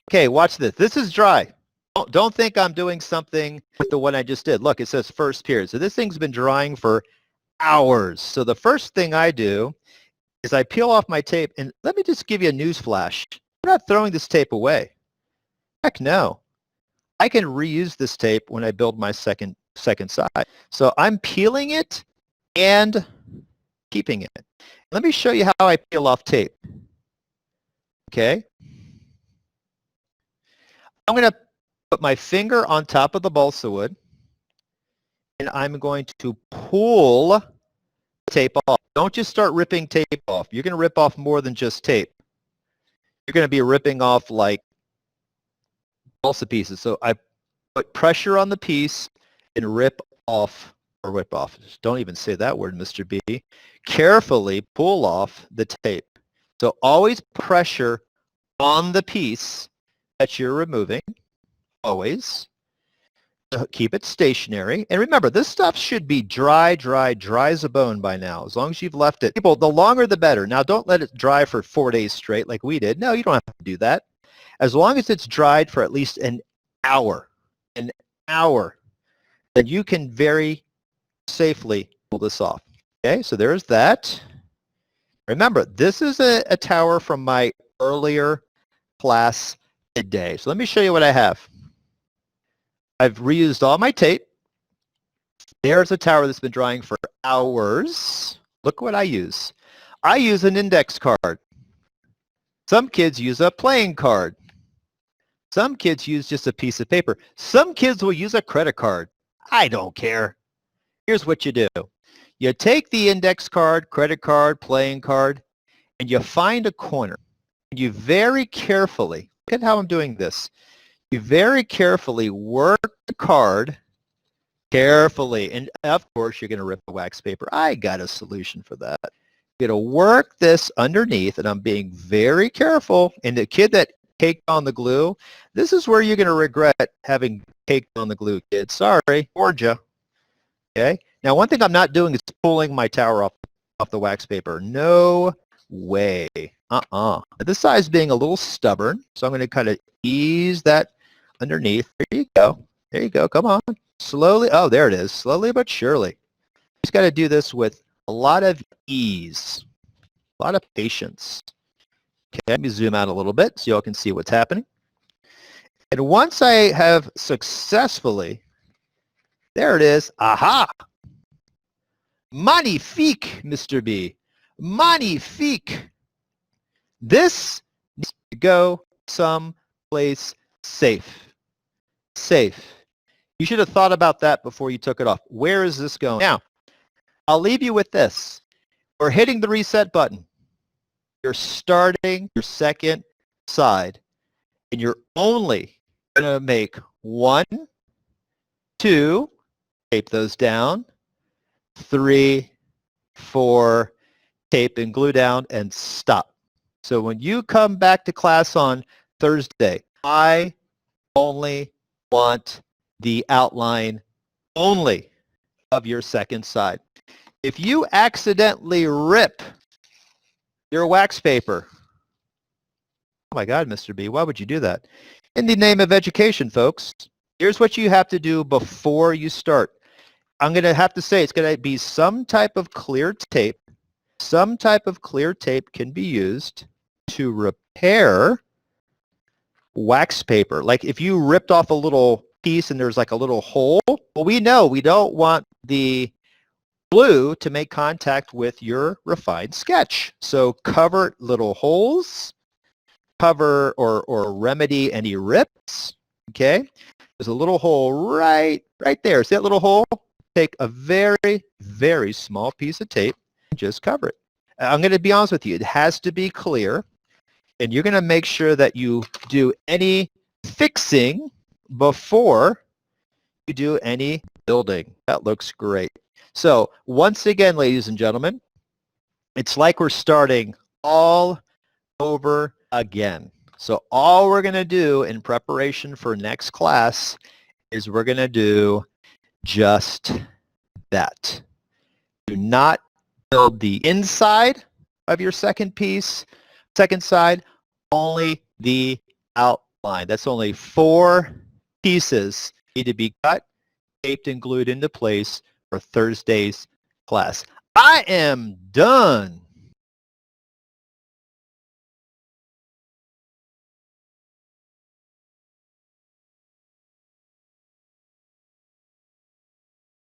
Okay, watch this. This is dry. Don't think I'm doing something with the one I just did. Look, it says first period. So this thing's been drying for hours. So the first thing I do is I peel off my tape, and let me just give you a news flash. I'm not throwing this tape away. Heck no. I can reuse this tape when I build my second side. So I'm peeling it and keeping it. Let me show you how I peel off tape. Okay. I'm going to put my finger on top of the balsa wood, and I'm going to pull tape off. Don't just start ripping tape off. You're going to rip off more than just tape. You're going to be ripping off like balsa pieces. So I put pressure on the piece and rip off. Just don't even say that word, Mr. B. Carefully pull off the tape. So always pressure on the piece that you're removing. Always. Keep it stationary. And remember, this stuff should be dry as a bone by now, as long as you've left it. People, the longer the better. Now, don't let it dry for 4 days straight like we did. No, you don't have to do that. As long as it's dried for at least an hour, then you can very safely pull this off. Okay, so there's that. Remember, this is a tower from my earlier class today. So let me show you what I have. I've reused all my tape. There's a tower that's been drying for hours. Look what I use. I use an index card. Some kids use a playing card. Some kids use just a piece of paper. Some kids will use a credit card. I don't care. Here's what you do. You take the index card, credit card, playing card, and you find a corner. You very carefully, look at how I'm doing this. You very carefully work the card carefully. And of course, you're going to rip the wax paper. I got a solution for that. You're going to work this underneath, and I'm being very careful. And the kid that caked on the glue, this is where you're going to regret having caked on the glue, kid. Sorry, warned you. Okay. Now, one thing I'm not doing is pulling my tower off the wax paper. No way. This side is being a little stubborn, so I'm going to kind of ease that underneath. There you go. There you go. Come on. Slowly. Oh, there it is. Slowly but surely. You just got to do this with a lot of ease, a lot of patience. Okay, let me zoom out a little bit so y'all can see what's happening. And once I have successfully, there it is. Aha! Magnifique, Mr. B. Magnifique. This needs to go someplace safe. Safe. You should have thought about that before you took it off. Where is this going? Now, I'll leave you with this. We're hitting the reset button. You're starting your second side, and you're only going to make 1, 2, tape those down, 3, 4, tape and glue down, and stop. So when you come back to class on Thursday, I only want the outline only of your second side. If you accidentally rip your wax paper, oh my God, Mr. B, why would you do that? In the name of education, folks, here's what you have to do before you start. I'm going to have to say it's going to be some type of clear tape. Some type of clear tape can be used to repair wax paper. Like if you ripped off a little piece and there's like a little hole, well, we know we don't want the glue to make contact with your refined sketch. So cover little holes, cover or remedy any rips, okay? There's a little hole right there. See that little hole? Take a very, very small piece of tape and just cover it. I'm going to be honest with you. It has to be clear, and you're going to make sure that you do any fixing before you do any building. That looks great. So once again, ladies and gentlemen, it's like we're starting all over again. So all we're going to do in preparation for next class is we're going to do just that. Do not build the inside of your second piece, second side, only the outside. line. That's only 4 pieces need to be cut, taped, and glued into place for Thursday's class. I am done.